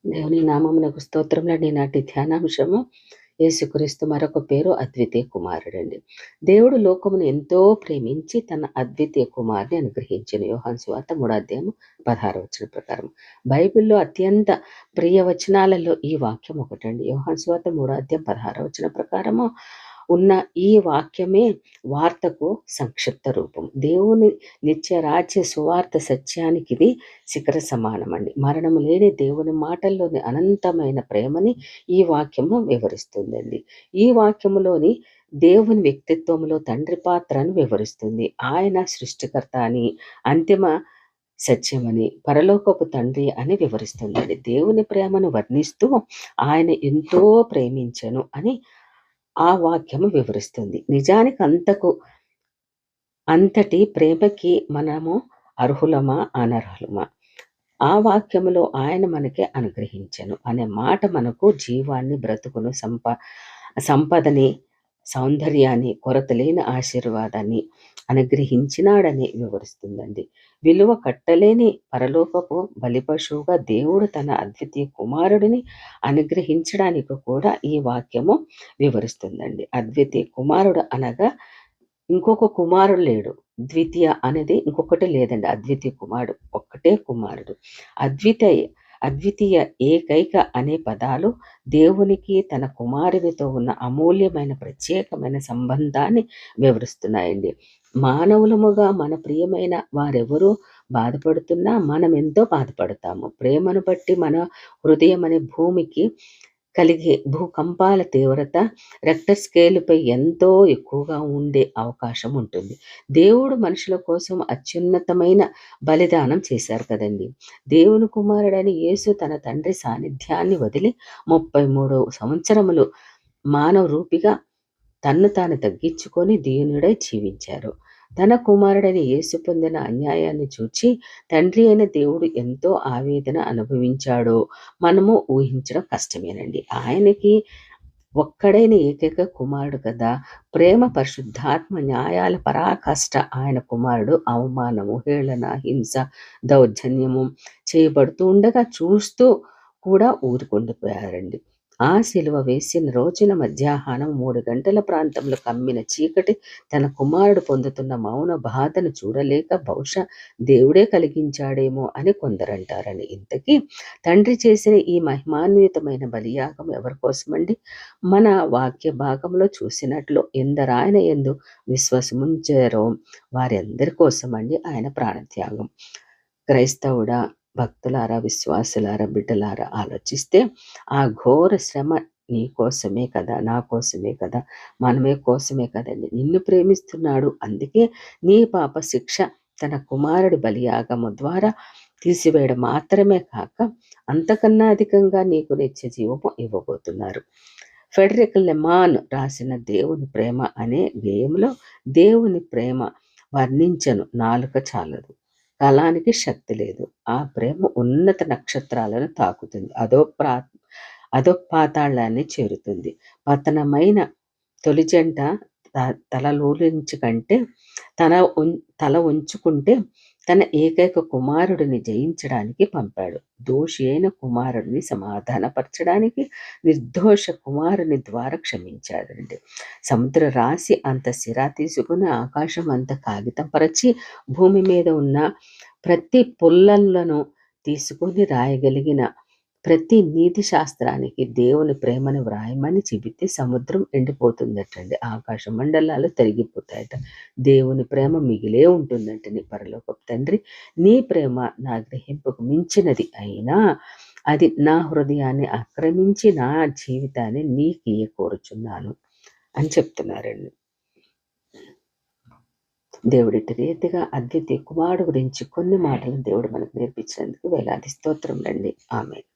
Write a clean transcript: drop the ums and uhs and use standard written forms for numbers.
దేవుని నామమునకు స్తోత్రములండి. నాటి ధ్యానాంశము యేసుక్రీస్తు మరొక పేరు అద్వితీయ కుమారుడండి. దేవుడు లోకమును ఎంతో ప్రేమించి తన అద్వితీయ కుమారుని అనుగ్రహించిన యోహాను సువార్త 3:16 ప్రకారం. బైబిల్లో అత్యంత ప్రియ వచనాలలో ఈ వాక్యం ఒకటండి. యోహాను సువార్త 3:16 ప్రకారము ఉన్న ఈ వాక్యమే వార్తకు సంక్షిప్త రూపం. దేవుని నిత్య రాజ్య సువార్త సత్యానికి ఇది శిఖర సమానమండి. మరణము లేని దేవుని మాటల్లోని అనంతమైన ప్రేమని ఈ వాక్యము వివరిస్తుందండి. ఈ వాక్యములోని దేవుని వ్యక్తిత్వంలో తండ్రి పాత్రను వివరిస్తుంది. ఆయన సృష్టికర్త అని, అంతిమ సత్యమని, పరలోకపు తండ్రి అని వివరిస్తుందండి. దేవుని ప్రేమను వర్ణిస్తూ ఆయన ఎంతో ప్రేమించను అని ఆ వాక్యము వివరిస్తుంది. నిజానికి అంతటి ప్రేమకి మనము అర్హులమా అనర్హులమా? ఆ వాక్యములో ఆయన మనకే అనుగ్రహించను అనే మాట మనకు జీవాన్ని, బ్రతుకును, సంపదని, సౌందర్యాన్ని, కొరతలేని ఆశీర్వాదాన్ని అనుగ్రహించినాడని వివరిస్తుందండి. విలువ కట్టలేని పరలోకపు బలిపశువుగా దేవుడు తన అద్వితీయ కుమారుడిని అనుగ్రహించడానికి కూడా ఈ వాక్యము వివరిస్తుందండి. అద్వితీయ కుమారుడు అనగా ఇంకొక కుమారుడు లేడు. ద్వితీయ అనేది ఇంకొకటి లేదండి. అద్వితీయ కుమారుడు ఒక్కటే కుమారుడు. అద్వితీయ ఏకైక అనే పదాలు దేవునికి తన కుమారునితో ఉన్న అమూల్యమైన ప్రత్యేకమైన సంబంధాన్ని వివరిస్తున్నాయండి. మానవులముగా మన ప్రియమైన వారెవరూ బాధపడుతున్నా మనం ఎంతో బాధపడతాము. ప్రేమను బట్టి మన హృదయం అనే భూమికి కలిగే భూకంపాల తీవ్రత రెక్టర్ స్కేలుపై ఎంతో ఎక్కువగా ఉండే అవకాశం ఉంటుంది. దేవుడు మనుషుల కోసం అత్యున్నతమైన బలిదానం చేశారు కదండి. దేవుని కుమారుడైన యేసు తన తండ్రి సాన్నిధ్యాన్ని వదిలి 33 సంవత్సరములు మానవ రూపిగా తన్ను తాను తగ్గించుకొని దీనుడై జీవించారు. తన కుమారుడైన యేసు పొందిన అన్యాయాన్ని చూచి తండ్రి అయిన దేవుడు ఎంతో ఆవేదన అనుభవించాడో మనము ఊహించడం కష్టమేనండి. ఆయనకి ఒక్కడైన ఏకైక కుమారుడు కదా. ప్రేమ, పరిశుద్ధాత్మ, న్యాయాల పరాకాష్ట ఆయన కుమారుడు అవమానము, హేళన, హింస, దౌర్జన్యము చేయబడుతూ ఉండగా చూస్తూ కూడా ఊరుకుండిపోయారండి. ఆ శిలువ వేసిన రోజున మధ్యాహ్నం 3 గంటల ప్రాంతంలో కమ్మిన చీకటి తన కుమారుడు పొందుతున్న మౌన బాధను చూడలేక బహుశా దేవుడే కలిగించాడేమో అని కొందరంటారని. ఇంతకీ తండ్రి చేసిన ఈ మహిమాన్వితమైన బలియాగం ఎవరి కోసమండి? మన వాక్య భాగంలో చూసినట్లు ఎందరాయన యందు విశ్వాసముంచారో వారందరి కోసమండి ఆయన ప్రాణత్యాగం. క్రైస్తవుడా, భక్తులారా, విశ్వాసులారా, బిడ్డలారా ఆలోచిస్తే ఆ ఘోర శ్రమ నీ కోసమే కదా, నా కోసమే కదా, మనమే కోసమే కదండి. నిన్ను ప్రేమిస్తున్నాడు. అందుకే నీ పాప శిక్ష తన కుమారుడి బలియాగము ద్వారా తీసివేయడం మాత్రమే కాక అంతకన్నా అధికంగా నీకు నిత్య జీవము ఇవ్వబోతున్నారు. ఫెడరిక్ లెమాన్ రాసిన దేవుని ప్రేమ అనే గేయంలో దేవుని ప్రేమ వర్ణించను నాలుక చాలదు, కాలానికి శక్తి లేదు. ఆ ప్రేమ ఉన్నత నక్షత్రాలను తాకుతుంది, అదో పాతాళాన్ని చేరుతుంది. పతనమైన తొలి జంట తలలోలించుకంటే తల ఉంచుకుంటే తన ఏకైక కుమారుడిని జయించడానికి పంపాడు. దోషి అయిన కుమారుడిని సమాధానపరచడానికి నిర్దోష కుమారుని ద్వారా క్షమించాడండి. సముద్ర రాశి అంత సిరా తీసుకుని ఆకాశం అంత కాగితం పరచి భూమి మీద ఉన్న ప్రతి పుల్లలను తీసుకొని రాయగలిగిన ప్రతి నీతి శాస్త్రానికి దేవుని ప్రేమను వ్రాయమని చెబితే సముద్రం ఎండిపోతుందటండి. ఆకాశ మండలాలు తరిగిపోతాయట. దేవుని ప్రేమ మిగిలే ఉంటుందంటని. పరలోకపు తండ్రి, నీ ప్రేమ నా గ్రహింపుకు మించినది అయినా అది నా హృదయాన్ని ఆక్రమించి నా జీవితాన్ని నీకు కోరుచున్నాను అని చెప్తున్నారండి. దేవుడి రీతిగా అద్వితీయ కుమారుడు గురించి కొన్ని మాటలు దేవుడు మనకు నేర్పించినందుకు వేలాది స్తోత్రములండి. ఆమేన్.